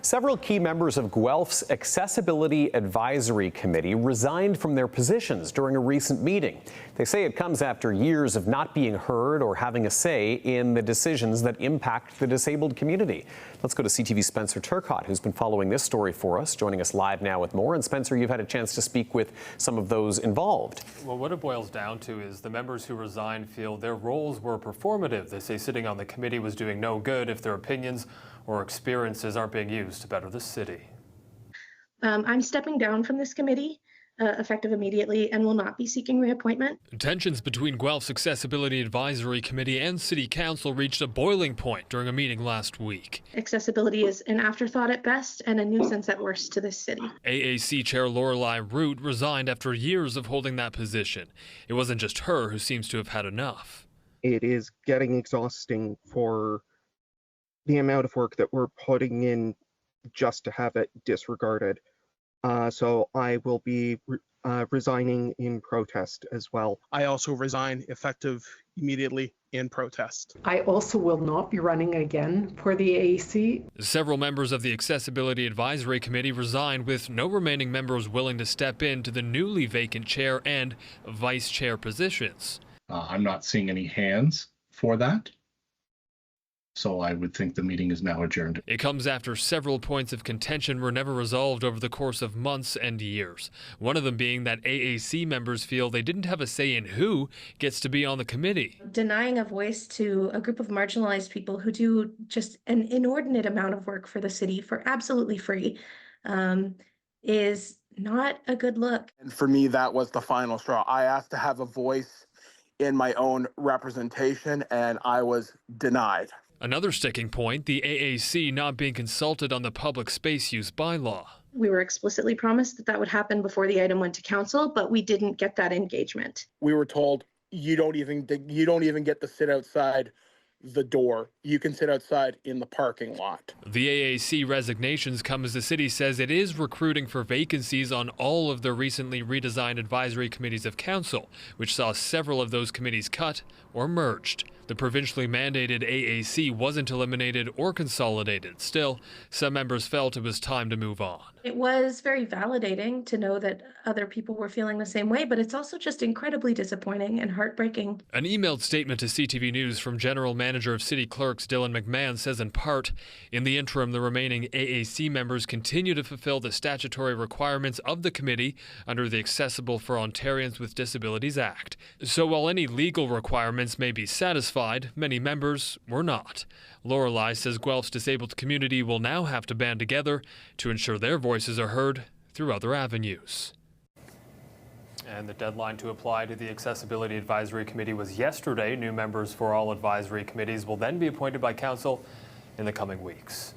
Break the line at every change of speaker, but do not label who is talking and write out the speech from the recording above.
Several key members of Guelph's Accessibility Advisory Committee resigned from their positions during a recent meeting. They say it comes after years of not being heard or having a say in the decisions that impact the disabled community. Let's go to CTV's Spencer Turcott, who's been following this story for us, joining us live now with more. And Spencer, you've had a chance to speak with some of those involved.
Well, what it boils down to is the members who resigned feel their roles were performative. They say sitting on the committee was doing no good if their opinions or experiences aren't being used to better the city.
I'm stepping down from this committee, effective immediately, and will not be seeking reappointment.
Tensions between Guelph's Accessibility Advisory Committee and City Council reached a boiling point during a meeting last week.
Accessibility is an afterthought at best and a nuisance at worst to this city.
AAC Chair Lorelei Root resigned after years of holding that position. It wasn't just her who seems to have had enough.
It is getting exhausting for the amount of work that we're putting in just to have it disregarded. So I will be resigning in protest as well.
I also resign effective immediately in protest.
I also will not be running again for the AAC.
Several members of the Accessibility Advisory Committee resigned, with no remaining members willing to step into the newly vacant chair and vice chair positions.
I'm not seeing any hands for that. So I would think the meeting is now adjourned.
It comes after several points of contention were never resolved over the course of months and years. One of them being that AAC members feel they didn't have a say in who gets to be on the committee.
Denying a voice to a group of marginalized people who do just an inordinate amount of work for the city for absolutely free is not a good look.
And for me, that was the final straw. I asked to have a voice in my own representation, and I was denied.
Another sticking point, the AAC not being consulted on the public space use bylaw.
We were explicitly promised that that would happen before the item went to council, but we didn't get that engagement.
We were told you don't even get to sit outside the door. You can sit outside in the parking lot.
The AAC resignations come as the city says it is recruiting for vacancies on all of the recently redesigned advisory committees of council, which saw several of those committees cut or merged. The provincially mandated AAC wasn't eliminated or consolidated. Still, some members felt it was time to move on.
It was very validating to know that other people were feeling the same way, but it's also just incredibly disappointing and heartbreaking.
An emailed statement to CTV News from General Manager of City Clerks Dylan McMahon says in part, in the interim, the remaining AAC members continue to fulfill the statutory requirements of the committee under the Accessible for Ontarians with Disabilities Act. So while any legal requirements may be satisfied, many members were not. Lorelei says Guelph's disabled community will now have to band together to ensure their voices are heard through other avenues. And the deadline to apply to the Accessibility Advisory Committee was yesterday. New members for all advisory committees will then be appointed by council in the coming weeks.